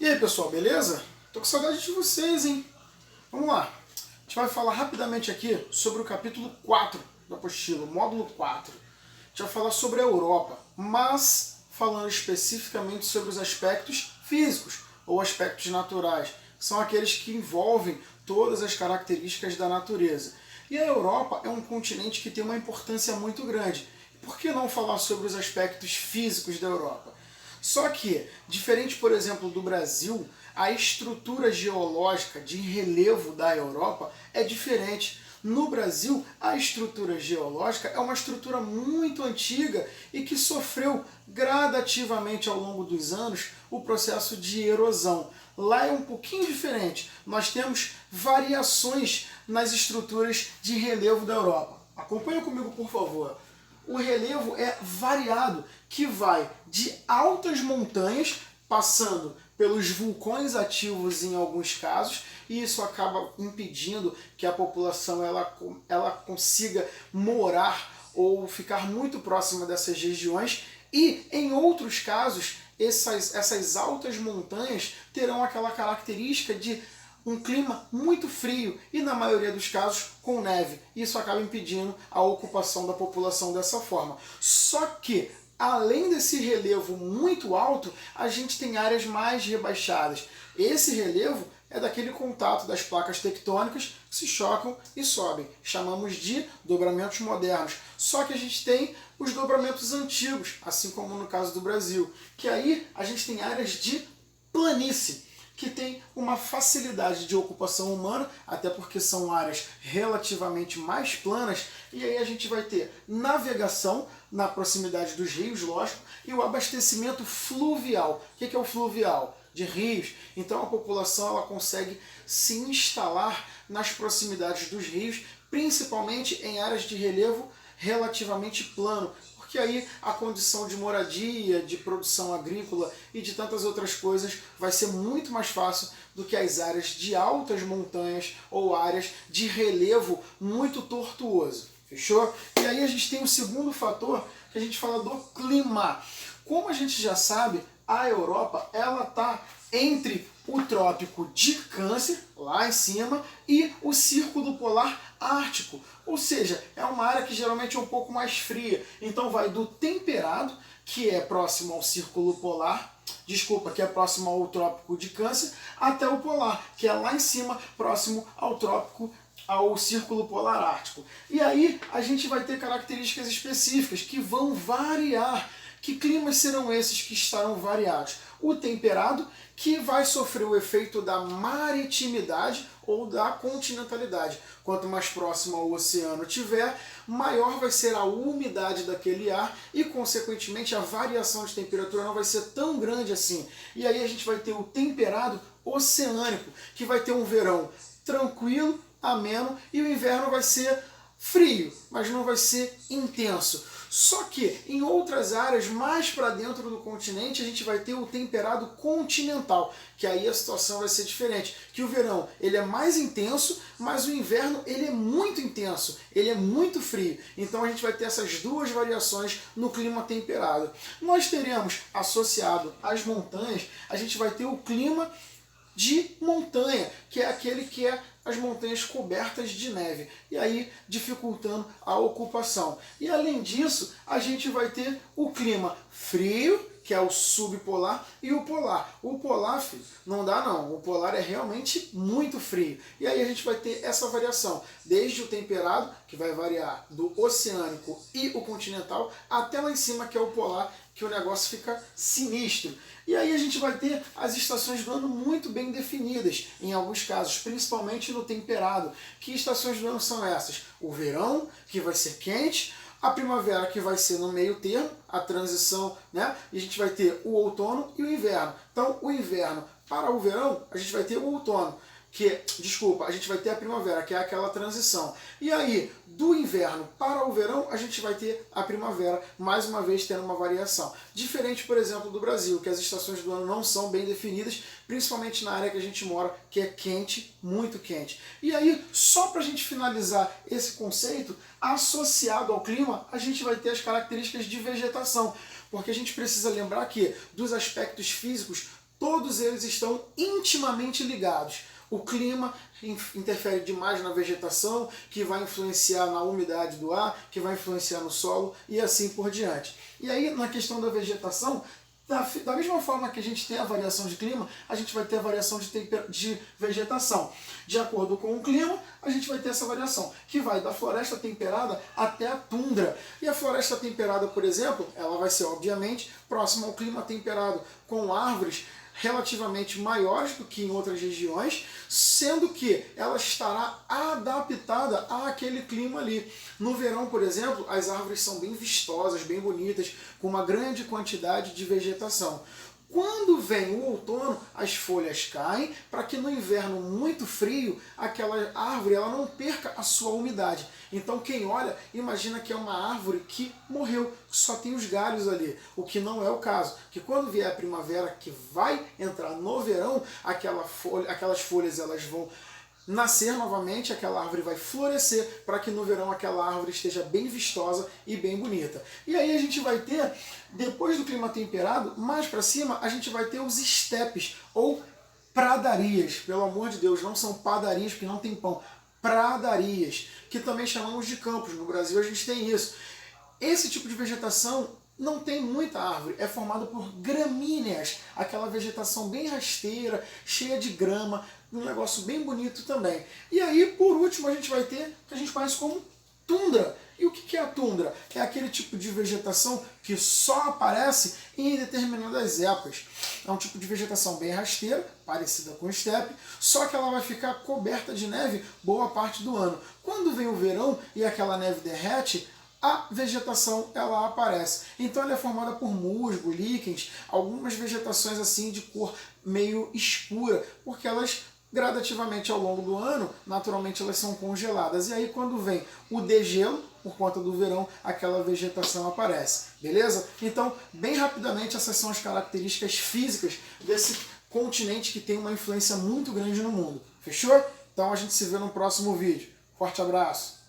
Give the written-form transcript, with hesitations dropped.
E aí pessoal, beleza? Tô com saudade de vocês, hein? Vamos lá. A gente vai falar rapidamente aqui sobre o capítulo 4 da apostila, módulo 4. A gente vai falar sobre a Europa, mas falando especificamente sobre os aspectos físicos ou aspectos naturais, que são aqueles que envolvem todas as características da natureza. E a Europa é um continente que tem uma importância muito grande. Por que não falar sobre os aspectos físicos da Europa? Só que, diferente, por exemplo, do Brasil, a estrutura geológica de relevo da Europa é diferente. No Brasil, a estrutura geológica é uma estrutura muito antiga e que sofreu gradativamente ao longo dos anos o processo de erosão. Lá é um pouquinho diferente. Nós temos variações nas estruturas de relevo da Europa. Acompanha comigo, por favor. O relevo é variado, que vai de altas montanhas, passando pelos vulcões ativos em alguns casos, e isso acaba impedindo que a população ela consiga morar ou ficar muito próxima dessas regiões, e em outros casos essas altas montanhas terão aquela característica de um clima muito frio e, na maioria dos casos, com neve. Isso acaba impedindo a ocupação da população dessa forma. Só que, além desse relevo muito alto, a gente tem áreas mais rebaixadas. Esse relevo é daquele contato das placas tectônicas que se chocam e sobem. Chamamos de dobramentos modernos. Só que a gente tem os dobramentos antigos, assim como no caso do Brasil, que aí a gente tem áreas de planície, que tem uma facilidade de ocupação humana, até porque são áreas relativamente mais planas, e aí a gente vai ter navegação na proximidade dos rios, lógico, e o abastecimento fluvial. O que é o fluvial? De rios. Então a população ela consegue se instalar nas proximidades dos rios, principalmente em áreas de relevo relativamente plano, porque aí a condição de moradia, de produção agrícola e de tantas outras coisas vai ser muito mais fácil do que as áreas de altas montanhas ou áreas de relevo muito tortuoso. Fechou? E aí a gente tem o segundo fator, que a gente fala do clima. Como a gente já sabe, a Europa ela está entre o trópico de Câncer, lá em cima, e o círculo polar ártico. Ou seja, é uma área que geralmente é um pouco mais fria. Então vai do temperado, que é próximo ao círculo polar, que é próximo ao trópico de Câncer, até o polar, que é lá em cima, próximo ao círculo polar ártico. E aí a gente vai ter características específicas que vão variar. Que climas serão esses que estarão variados? O temperado, que vai sofrer o efeito da maritimidade ou da continentalidade. Quanto mais próximo ao oceano tiver, maior vai ser a umidade daquele ar e, consequentemente, a variação de temperatura não vai ser tão grande assim. E aí a gente vai ter o temperado oceânico, que vai ter um verão tranquilo, ameno, e o inverno vai ser frio, mas não vai ser intenso. Só que em outras áreas, mais para dentro do continente, a gente vai ter o temperado continental, que aí a situação vai ser diferente. Que o verão ele é mais intenso, mas o inverno ele é muito intenso, ele é muito frio. Então a gente vai ter essas duas variações no clima temperado. Nós teremos associado às montanhas, a gente vai ter o clima de montanha, que é aquele que é as montanhas cobertas de neve, e aí dificultando a ocupação. E além disso, a gente vai ter o clima frio, que é o subpolar, e o polar. O polar, filho, não dá não, o polar é realmente muito frio. E aí a gente vai ter essa variação, desde o temperado, que vai variar do oceânico e o continental, até lá em cima, que é o polar, que o negócio fica sinistro. E aí a gente vai ter as estações do ano muito bem definidas, em alguns casos, principalmente no temperado. Que estações do ano são essas? O verão, que vai ser quente, a primavera, que vai ser no meio termo, a transição, né? E a gente vai ter o outono e o inverno. Então, o inverno para o verão, a gente vai ter o outono. A gente vai ter a primavera, que é aquela transição. E aí, do inverno para o verão, a gente vai ter a primavera, mais uma vez tendo uma variação. Diferente, por exemplo, do Brasil, que as estações do ano não são bem definidas, principalmente na área que a gente mora, que é quente, muito quente. E aí, só para a gente finalizar esse conceito, associado ao clima, a gente vai ter as características de vegetação. Porque a gente precisa lembrar que dos aspectos físicos, todos eles estão intimamente ligados. O clima interfere demais na vegetação, que vai influenciar na umidade do ar, que vai influenciar no solo e assim por diante. E aí, na questão da vegetação, da mesma forma que a gente tem a variação de clima, a gente vai ter a variação de vegetação. De acordo com o clima, a gente vai ter essa variação, que vai da floresta temperada até a tundra. E a floresta temperada, por exemplo, ela vai ser, obviamente, próxima ao clima temperado, com árvores relativamente maiores do que em outras regiões, sendo que ela estará adaptada àquele clima ali. No verão, por exemplo, as árvores são bem vistosas, bem bonitas, com uma grande quantidade de vegetação. Quando vem o outono, as folhas caem para que no inverno muito frio, aquela árvore ela não perca a sua umidade. Então quem olha, imagina que é uma árvore que morreu, que só tem os galhos ali, o que não é o caso. Que quando vier a primavera, que vai entrar no verão, aquelas folhas elas vão nascer novamente, aquela árvore vai florescer para que no verão aquela árvore esteja bem vistosa e bem bonita. E aí a gente vai ter, depois do clima temperado, mais para cima, a gente vai ter os estepes ou pradarias. Pelo amor de Deus, não são padarias porque não tem pão. Pradarias, que também chamamos de campos. No Brasil a gente tem isso. Esse tipo de vegetação não tem muita árvore, é formado por gramíneas, aquela vegetação bem rasteira, cheia de grama, um negócio bem bonito também. E aí, por último, a gente vai ter o que a gente conhece como tundra. E o que é a tundra? É aquele tipo de vegetação que só aparece em determinadas épocas. É um tipo de vegetação bem rasteira, parecida com o estepe, só que ela vai ficar coberta de neve boa parte do ano. Quando vem o verão e aquela neve derrete, a vegetação ela aparece. Então ela é formada por musgo, líquens, algumas vegetações assim de cor meio escura, porque elas gradativamente ao longo do ano, naturalmente elas são congeladas. E aí quando vem o degelo, por conta do verão, aquela vegetação aparece. Beleza? Então, bem rapidamente, essas são as características físicas desse continente que tem uma influência muito grande no mundo. Fechou? Então a gente se vê no próximo vídeo. Forte abraço!